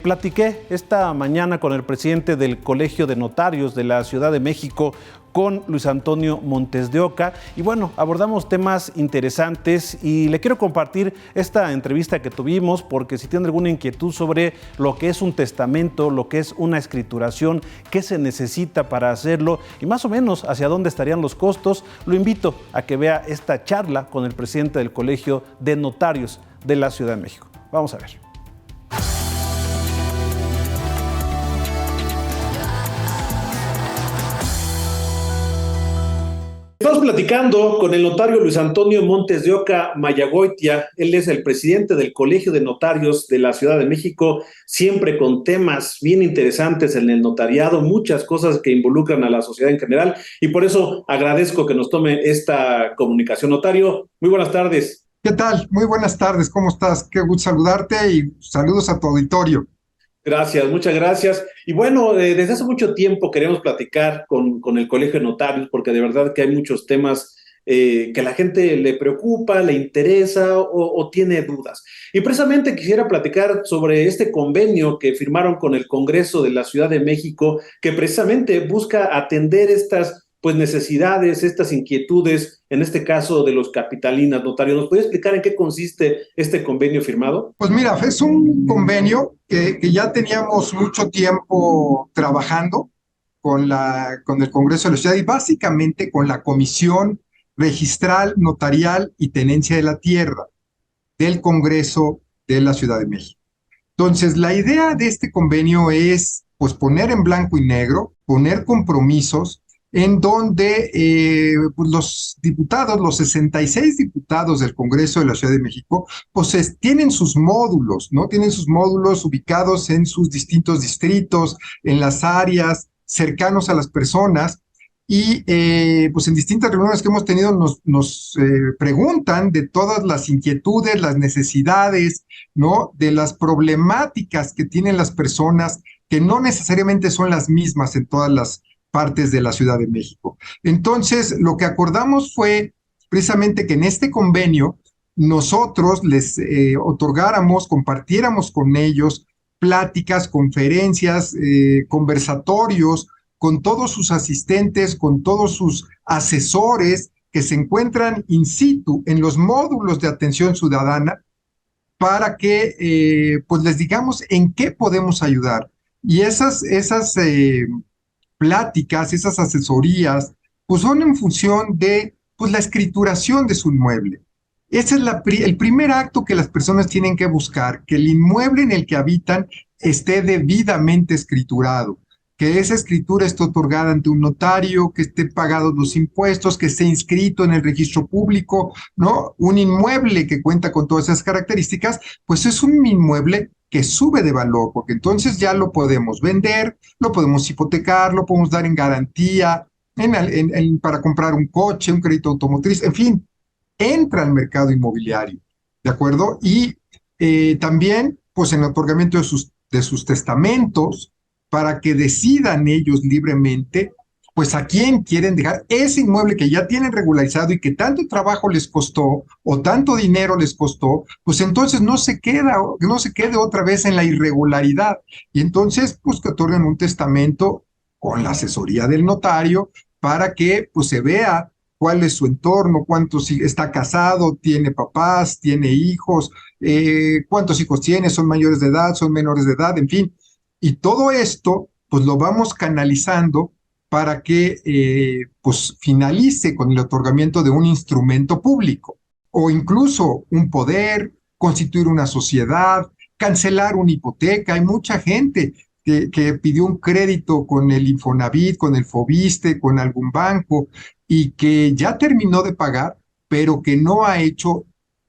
Platiqué esta mañana con el presidente del Colegio de Notarios de la Ciudad de México, con Luis Antonio Montes de Oca, y bueno, abordamos temas interesantes y le quiero compartir esta entrevista que tuvimos porque si tiene alguna inquietud sobre lo que es un testamento, lo que es una escrituración, qué se necesita para hacerlo y más o menos hacia dónde estarían los costos, lo invito a que vea esta charla con el presidente del Colegio de Notarios de la Ciudad de México. Vamos a ver. Estamos platicando con el notario Luis Antonio Montes de Oca Mayagoitia. Él es el presidente del Colegio de Notarios de la Ciudad de México, siempre con temas bien interesantes en el notariado, muchas cosas que involucran a la sociedad en general, y por eso agradezco que nos tome esta comunicación. Notario, muy buenas tardes. ¿Qué tal? Muy buenas tardes, ¿cómo estás? Qué gusto saludarte y saludos a tu auditorio. Gracias, muchas gracias. Y bueno, desde hace mucho tiempo queremos platicar con el Colegio de Notarios porque de verdad que hay muchos temas que a la gente le preocupa, le interesa o tiene dudas. Y precisamente quisiera platicar sobre este convenio que firmaron con el Congreso de la Ciudad de México, que precisamente busca atender estas necesidades, estas inquietudes, en este caso de los capitalinos. Notario, ¿nos puede explicar en qué consiste este convenio firmado? Pues mira, es un convenio que ya teníamos mucho tiempo trabajando con el Congreso de la Ciudad y básicamente con la Comisión Registral, Notarial y Tenencia de la Tierra del Congreso de la Ciudad de México. Entonces, la idea de este convenio es pues poner en blanco y negro, poner compromisos en donde pues los diputados, los 66 diputados del Congreso de la Ciudad de México, pues tienen sus módulos, ¿no? Tienen sus módulos ubicados en sus distintos distritos, en las áreas, cercanos a las personas, y pues en distintas reuniones que hemos tenido nos preguntan de todas las inquietudes, las necesidades, ¿no? De las problemáticas que tienen las personas, que no necesariamente son las mismas en todas las partes de la Ciudad de México. Entonces, lo que acordamos fue precisamente que en este convenio nosotros les otorgáramos, compartiéramos con ellos pláticas, conferencias, conversatorios, con todos sus asistentes, con todos sus asesores que se encuentran in situ en los módulos de atención ciudadana para que pues les digamos en qué podemos ayudar. Y esas pláticas, esas asesorías, pues son en función de pues, la escrituración de su inmueble. Ese es el primer acto que las personas tienen que buscar, que el inmueble en el que habitan esté debidamente escriturado, que esa escritura esté otorgada ante un notario, que esté pagados los impuestos, que esté inscrito en el registro público, ¿no? Un inmueble que cuenta con todas esas características, pues es un inmueble que sube de valor, porque entonces ya lo podemos vender, lo podemos hipotecar, lo podemos dar en garantía, para comprar un coche, un crédito automotriz, en fin, entra al mercado inmobiliario, ¿de acuerdo? Y también, pues en el otorgamiento de sus testamentos, para que decidan ellos libremente, pues a quién quieren dejar ese inmueble que ya tienen regularizado y que tanto trabajo les costó o tanto dinero les costó, pues entonces no se quede otra vez en la irregularidad. Y entonces, pues que otorguen un testamento con la asesoría del notario para que pues se vea cuál es su entorno, cuántos está casado, tiene papás, tiene hijos, cuántos hijos tiene, son mayores de edad, son menores de edad, en fin. Y todo esto, pues lo vamos canalizando para que pues finalice con el otorgamiento de un instrumento público o incluso un poder, constituir una sociedad, cancelar una hipoteca. Hay mucha gente que pidió un crédito con el Infonavit, con el Fobiste, con algún banco y que ya terminó de pagar, pero que no ha hecho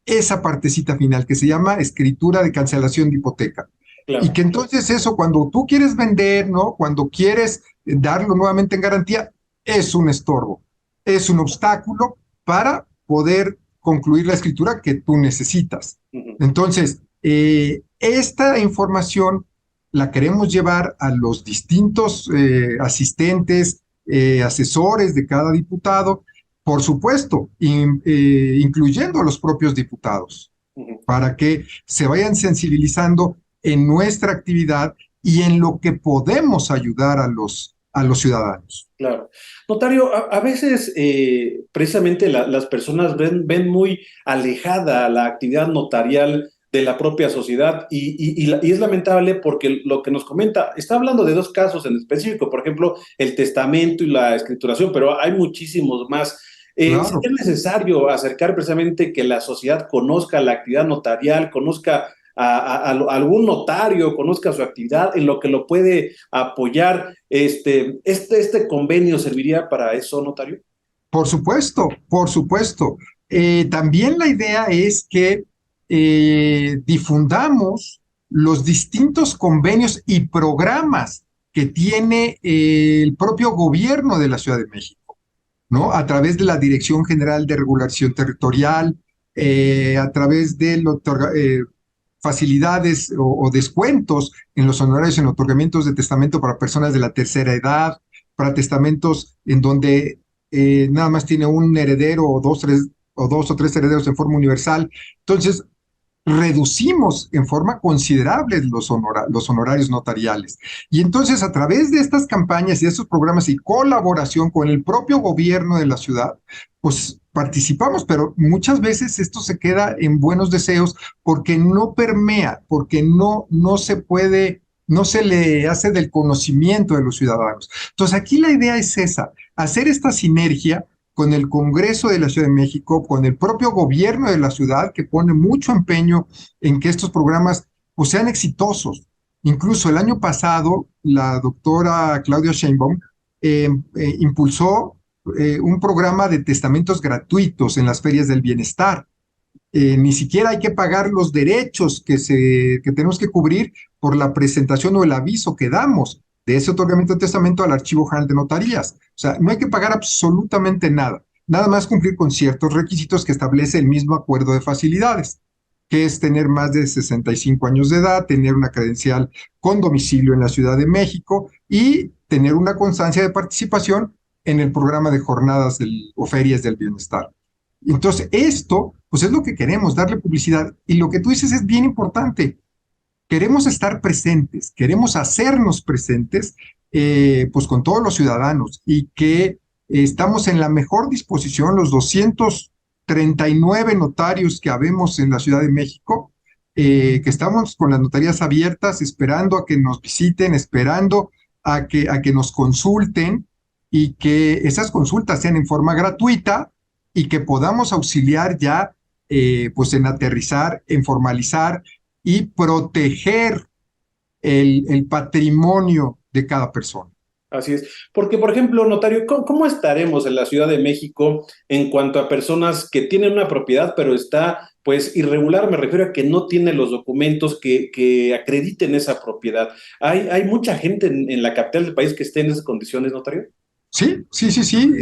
esa partecita final que se llama escritura de cancelación de hipoteca. Claro. Y que entonces eso, cuando tú quieres vender, ¿no? Cuando quieres darlo nuevamente en garantía, es un estorbo, es un obstáculo para poder concluir la escritura que tú necesitas. Entonces, esta información la queremos llevar a los distintos asistentes, asesores de cada diputado, por supuesto, incluyendo a los propios diputados, para que se vayan sensibilizando en nuestra actividad y en lo que podemos ayudar a los ciudadanos. Claro. Notario, a veces precisamente las personas ven muy alejada la actividad notarial de la propia sociedad y es lamentable porque lo que nos comenta, está hablando de dos casos en específico, por ejemplo, el testamento y la escrituración, pero hay muchísimos más. Claro. ¿Sería necesario acercar precisamente que la sociedad conozca la actividad notarial, conozca a algún notario, conozca su actividad, en lo que lo puede apoyar? ¿Este convenio serviría para eso, notario? Por supuesto, por supuesto. También la idea es que difundamos los distintos convenios y programas que tiene el propio gobierno de la Ciudad de México, ¿no? A través de la Dirección General de Regulación Territorial, a través de facilidades o descuentos en los honorarios en otorgamientos de testamento para personas de la tercera edad, para testamentos en donde nada más tiene un heredero o dos o tres herederos en forma universal. Entonces, reducimos en forma considerable los honorarios notariales. Y entonces, a través de estas campañas y de estos programas y colaboración con el propio gobierno de la ciudad, pues participamos, pero muchas veces esto se queda en buenos deseos porque no permea, porque no se puede, no se le hace del conocimiento de los ciudadanos. Entonces, aquí la idea es esa, hacer esta sinergia con el Congreso de la Ciudad de México, con el propio gobierno de la ciudad, que pone mucho empeño en que estos programas pues, sean exitosos. Incluso el año pasado, la doctora Claudia Sheinbaum impulsó un programa de testamentos gratuitos en las ferias del bienestar. Ni siquiera hay que pagar los derechos que tenemos que cubrir por la presentación o el aviso que damos de ese otorgamiento de testamento al Archivo General de Notarías. O sea, no hay que pagar absolutamente nada, nada más cumplir con ciertos requisitos que establece el mismo acuerdo de facilidades, que es tener más de 65 años de edad, tener una credencial con domicilio en la Ciudad de México y tener una constancia de participación en el programa de jornadas o ferias del bienestar. Entonces, esto, pues es lo que queremos, darle publicidad. Y lo que tú dices es bien importante. Queremos estar presentes, queremos hacernos presentes, pues con todos los ciudadanos y que estamos en la mejor disposición, los 239 notarios que habemos en la Ciudad de México, que estamos con las notarías abiertas, esperando a que nos visiten, esperando a que nos consulten y que esas consultas sean en forma gratuita y que podamos auxiliar ya pues en aterrizar, en formalizar y proteger el patrimonio de cada persona. Así es. Porque, por ejemplo, notario, ¿cómo estaremos en la Ciudad de México en cuanto a personas que tienen una propiedad, pero está, pues, irregular? Me refiero a que no tiene los documentos que acrediten esa propiedad. ¿Hay mucha gente en la capital del país que esté en esas condiciones, notario? Sí, sí, sí, sí.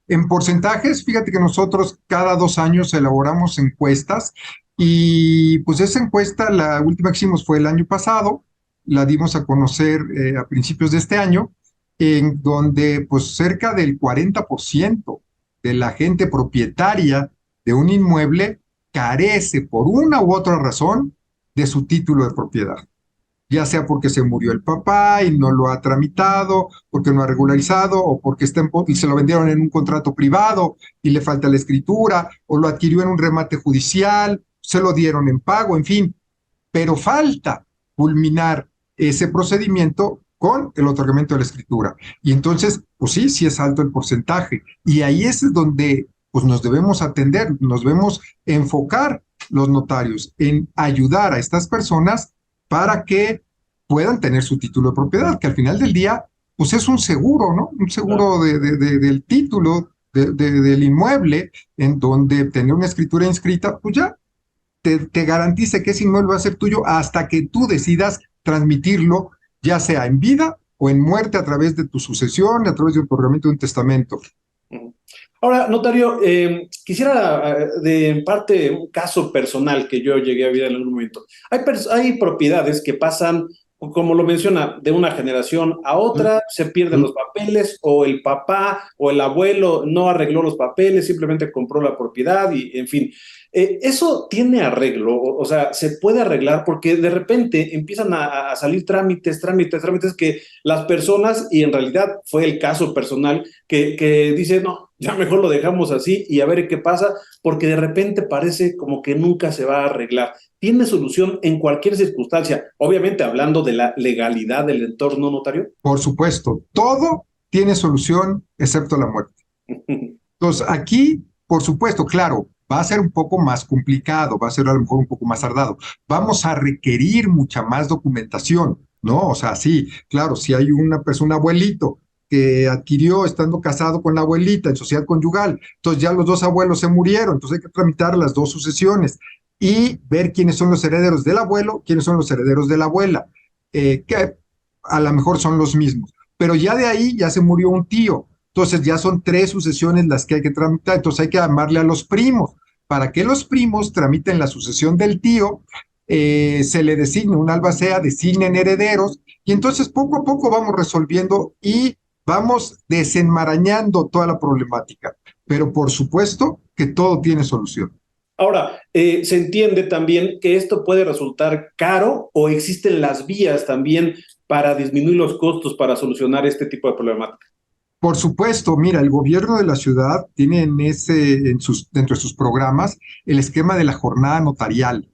En porcentajes, fíjate que nosotros cada 2 años elaboramos encuestas y pues esa encuesta, la última que hicimos fue el año pasado, la dimos a conocer a principios de este año, en donde pues cerca del 40% de la gente propietaria de un inmueble carece por una u otra razón de su título de propiedad, ya sea porque se murió el papá y no lo ha tramitado, porque no ha regularizado, o porque y se lo vendieron en un contrato privado y le falta la escritura, o lo adquirió en un remate judicial, se lo dieron en pago, en fin, pero falta culminar ese procedimiento con el otorgamiento de la escritura. Y entonces, pues sí, sí es alto el porcentaje. Y ahí es donde pues nos debemos atender, nos debemos enfocar los notarios en ayudar a estas personas para que puedan tener su título de propiedad, que al final del día, pues es un seguro, ¿no? Un seguro del título del inmueble, en donde tener una escritura inscrita, pues ya te garantiza que ese inmueble va a ser tuyo hasta que tú decidas transmitirlo, ya sea en vida o en muerte a través de tu sucesión, a través de un otorgamiento de un testamento. Ahora, notario, quisiera de parte un caso personal que yo llegué a vivir en algún momento. Hay propiedades que pasan, como lo menciona, de una generación a otra, se pierden los papeles, o el papá o el abuelo no arregló los papeles, simplemente compró la propiedad y, en fin. ¿Eso tiene arreglo? O sea, ¿se puede arreglar? Porque de repente empiezan a salir trámites que las personas, y en realidad fue el caso personal, que dicen, no, ya mejor lo dejamos así y a ver qué pasa, porque de repente parece como que nunca se va a arreglar. ¿Tiene solución en cualquier circunstancia? Obviamente hablando de la legalidad del entorno notario. Por supuesto, todo tiene solución excepto la muerte. Entonces, aquí, por supuesto, claro, va a ser un poco más complicado, va a ser a lo mejor un poco más tardado. Vamos a requerir mucha más documentación, ¿no? O sea, sí, claro, si hay una persona, un abuelito, que adquirió estando casado con la abuelita en sociedad conyugal, entonces ya los dos abuelos se murieron, entonces hay que tramitar las dos sucesiones y ver quiénes son los herederos del abuelo, quiénes son los herederos de la abuela, que a lo mejor son los mismos. Pero ya de ahí ya se murió un tío, entonces ya son tres sucesiones las que hay que tramitar, entonces hay que llamarle a los primos, para que los primos tramiten la sucesión del tío, se le designe un albacea, designen herederos, y entonces poco a poco vamos resolviendo y vamos desenmarañando toda la problemática. Pero por supuesto que todo tiene solución. Ahora, se entiende también que esto puede resultar caro o existen las vías también para disminuir los costos para solucionar este tipo de problemática. Por supuesto, mira, el gobierno de la ciudad tiene dentro de sus programas el esquema de la jornada notarial.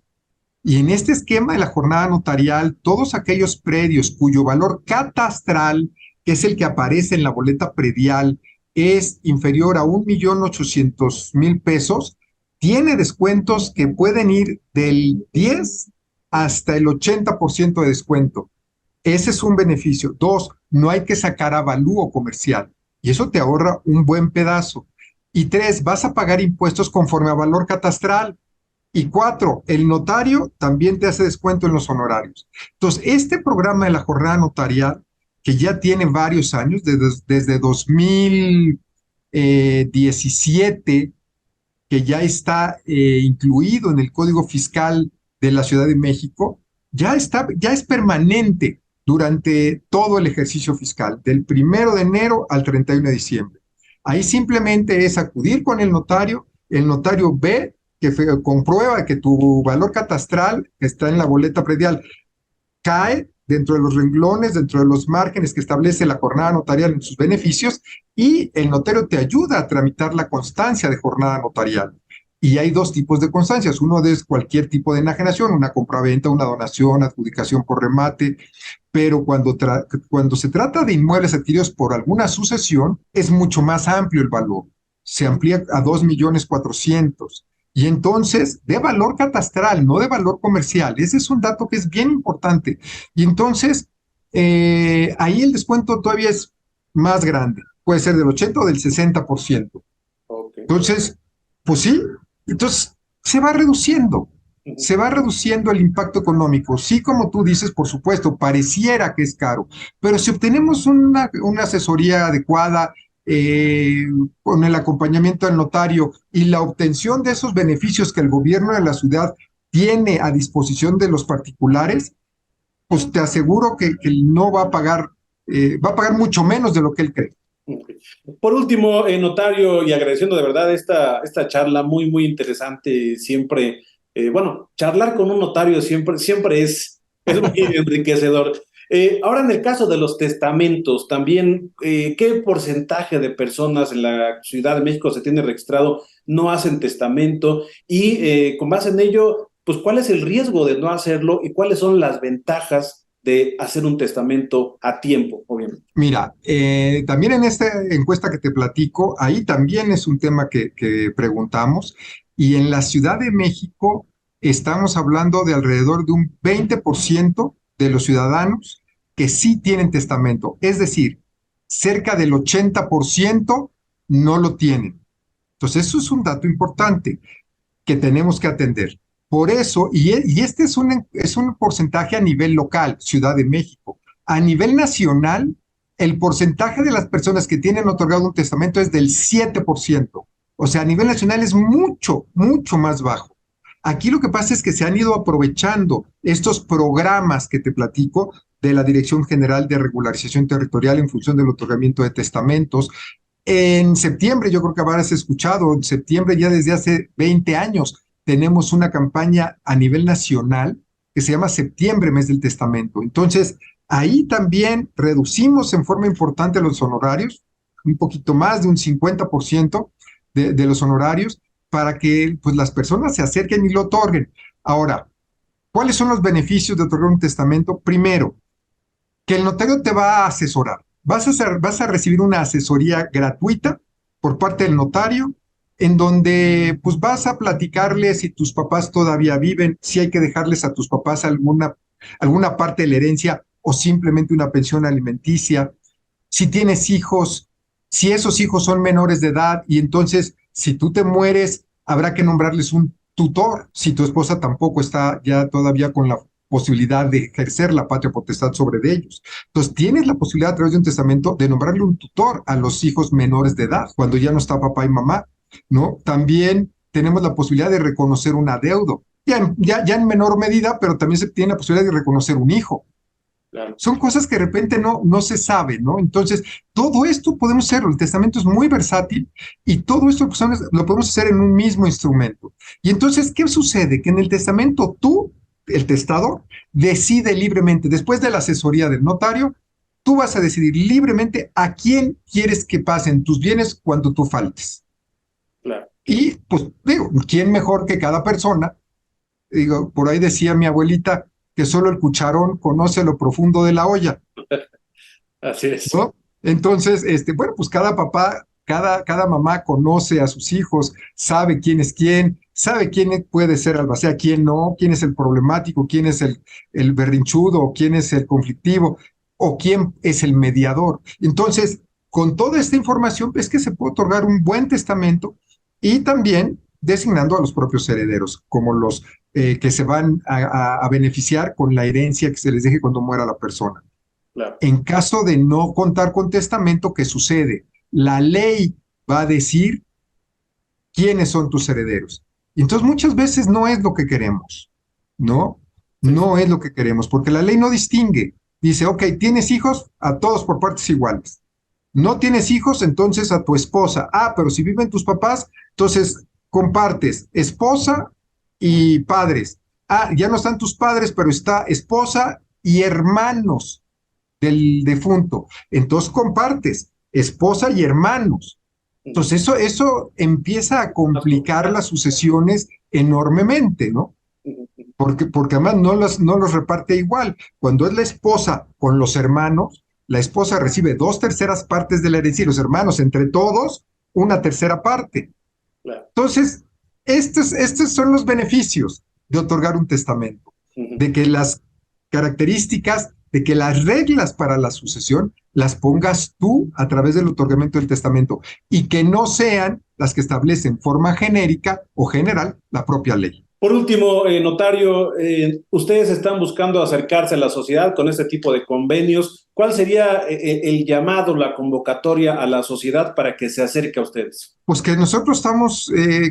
Y en este esquema de la jornada notarial, todos aquellos predios cuyo valor catastral, que es el que aparece en la boleta predial, es inferior a 1.800.000 pesos, tiene descuentos que pueden ir del 10 hasta el 80% de descuento. Ese es un beneficio. Dos, no hay que sacar avalúo comercial y eso te ahorra un buen pedazo. Y tres, vas a pagar impuestos conforme a valor catastral. Y cuatro, el notario también te hace descuento en los honorarios. Entonces, este programa de la jornada notarial, que ya tiene varios años, desde 2017, que ya está incluido en el Código Fiscal de la Ciudad de México, ya es permanente durante todo el ejercicio fiscal, del 1 de enero al 31 de diciembre. Ahí simplemente es acudir con el notario ve que comprueba que tu valor catastral que está en la boleta predial cae dentro de los renglones, dentro de los márgenes que establece la jornada notarial en sus beneficios, y el notario te ayuda a tramitar la constancia de jornada notarial. Y hay dos tipos de constancias. Uno es cualquier tipo de enajenación, una compraventa, una donación, adjudicación por remate, pero cuando se trata de inmuebles adquiridos por alguna sucesión, es mucho más amplio el valor. Se amplía a 2.400.000. Y entonces, de valor catastral, no de valor comercial. Ese es un dato que es bien importante. Y entonces, ahí el descuento todavía es más grande. Puede ser del 80 o del 60%. Okay. Entonces, pues sí, entonces se va reduciendo el impacto económico. Sí, como tú dices, por supuesto, pareciera que es caro, pero si obtenemos una asesoría adecuada, con el acompañamiento del notario y la obtención de esos beneficios que el gobierno de la ciudad tiene a disposición de los particulares, pues te aseguro que no va a pagar mucho menos de lo que él cree. Okay. Por último, notario, y agradeciendo de verdad esta charla muy interesante, siempre, bueno, charlar con un notario siempre es muy enriquecedor. Ahora, en el caso de los testamentos, también, ¿qué porcentaje de personas en la Ciudad de México se tiene registrado no hacen testamento? Y con base en ello, pues, ¿cuál es el riesgo de no hacerlo y cuáles son las ventajas de hacer un testamento a tiempo, obviamente? Mira, también en esta encuesta que te platico, ahí también es un tema que preguntamos, y en la Ciudad de México estamos hablando de alrededor de un 20% de los ciudadanos que sí tienen testamento, es decir, cerca del 80% no lo tienen. Entonces, eso es un dato importante que tenemos que atender. Por eso, y este es un porcentaje a nivel local, Ciudad de México. A nivel nacional, el porcentaje de las personas que tienen otorgado un testamento es del 7%. O sea, a nivel nacional es mucho más bajo. Aquí lo que pasa es que se han ido aprovechando estos programas que te platico de la Dirección General de Regularización Territorial en función del otorgamiento de testamentos. En septiembre, yo creo que habrás escuchado, en septiembre ya desde hace 20 años, tenemos una campaña a nivel nacional que se llama Septiembre, Mes del Testamento. Entonces, ahí también reducimos en forma importante los honorarios, un poquito más de un 50% de los honorarios, para que pues, las personas se acerquen y lo otorguen. Ahora, ¿cuáles son los beneficios de otorgar un testamento? Primero, que el notario te va a asesorar. Vas a recibir una asesoría gratuita por parte del notario, en donde pues vas a platicarle si tus papás todavía viven, si hay que dejarles a tus papás alguna parte de la herencia o simplemente una pensión alimenticia, si tienes hijos, si esos hijos son menores de edad y entonces si tú te mueres, habrá que nombrarles un tutor, si tu esposa tampoco está ya todavía con la posibilidad de ejercer la patria potestad sobre de ellos. Entonces, tienes la posibilidad a través de un testamento de nombrarle un tutor a los hijos menores de edad, cuando ya no está papá y mamá, ¿no? También tenemos la posibilidad de reconocer un adeudo, ya en menor medida, pero también se tiene la posibilidad de reconocer un hijo. Claro. Son cosas que de repente no se sabe, ¿no? Entonces, todo esto podemos hacerlo. El testamento es muy versátil y todo esto lo podemos hacer en un mismo instrumento. Y entonces, ¿qué sucede? Que en el testamento tú, el testador, decide libremente, después de la asesoría del notario, tú vas a decidir libremente a quién quieres que pasen tus bienes cuando tú faltes. Claro. Y, pues, digo, ¿quién mejor que cada persona? Digo, por ahí decía mi abuelita que solo el cucharón conoce lo profundo de la olla. Así es. ¿No? Entonces, bueno, pues cada papá, cada mamá conoce a sus hijos, sabe quién es quién, sabe quién puede ser albacea, quién no, quién es el problemático, quién es el berrinchudo, quién es el conflictivo, o quién es el mediador. Entonces, con toda esta información, es que se puede otorgar un buen testamento y también designando a los propios herederos, como los que se van a beneficiar con la herencia que se les deje cuando muera la persona. Claro. En caso de no contar con testamento, ¿qué sucede? La ley va a decir quiénes son tus herederos. Y entonces muchas veces no es lo que queremos, ¿no? No es lo que queremos, porque la ley no distingue. Dice, ok, tienes hijos, a todos por partes iguales. No tienes hijos, entonces a tu esposa. Ah, pero si viven tus papás, entonces compartes esposa y padres. Ah, ya no están tus padres, pero está esposa y hermanos del defunto. Entonces compartes esposa y hermanos. Entonces eso empieza a complicar las sucesiones enormemente, ¿no? Porque además no los reparte igual. Cuando es la esposa con los hermanos, la esposa recibe 2/3 partes de la herencia y los hermanos, entre todos, 1/3 parte. Claro. Entonces, estos son los beneficios de otorgar un testamento, de que las características, de que las reglas para la sucesión las pongas tú a través del otorgamiento del testamento y que no sean las que establecen forma genérica o general la propia ley. Por último, notario, ustedes están buscando acercarse a la sociedad con este tipo de convenios. ¿Cuál sería el llamado, la convocatoria a la sociedad para que se acerque a ustedes? Pues que nosotros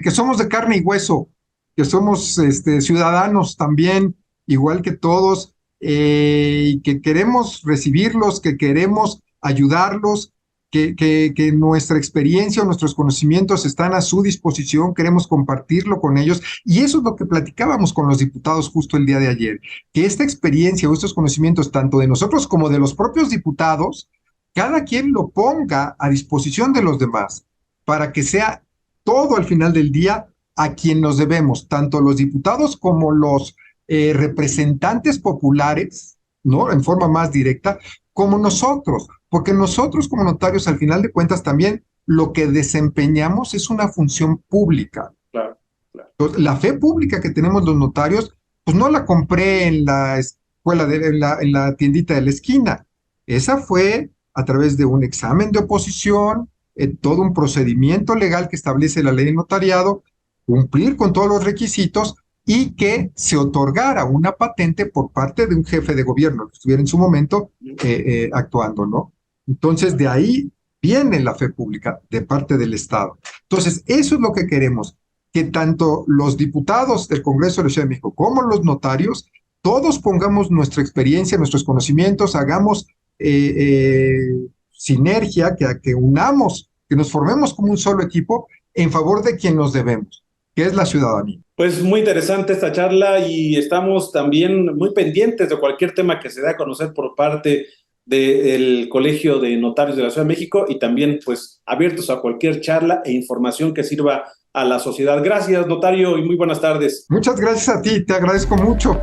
que somos de carne y hueso, que somos ciudadanos también, igual que todos, y que queremos recibirlos, que queremos ayudarlos, que nuestra experiencia o nuestros conocimientos están a su disposición, queremos compartirlo con ellos, y eso es lo que platicábamos con los diputados justo el día de ayer, que esta experiencia o estos conocimientos, tanto de nosotros como de los propios diputados, cada quien lo ponga a disposición de los demás, para que sea todo al final del día a quien nos debemos, tanto los diputados como los representantes populares, ¿no? En forma más directa, como nosotros, porque nosotros como notarios, al final de cuentas, también lo que desempeñamos es una función pública. Claro, claro. Entonces, la fe pública que tenemos los notarios, pues no la compré en la escuela, en la tiendita de la esquina. Esa fue a través de un examen de oposición, todo un procedimiento legal que establece la ley de notariado, cumplir con todos los requisitos y que se otorgara una patente por parte de un jefe de gobierno que estuviera en su momento actuando, ¿no? Entonces, de ahí viene la fe pública de parte del Estado. Entonces, eso es lo que queremos, que tanto los diputados del Congreso de la Ciudad de México como los notarios, todos pongamos nuestra experiencia, nuestros conocimientos, hagamos sinergia, que unamos, que nos formemos como un solo equipo en favor de quien nos debemos, que es la ciudadanía. Pues muy interesante esta charla y estamos también muy pendientes de cualquier tema que se dé a conocer por parte del Colegio de Notarios de la Ciudad de México y también pues abiertos a cualquier charla e información que sirva a la sociedad. Gracias, notario, y muy buenas tardes. Muchas gracias a ti, te agradezco mucho.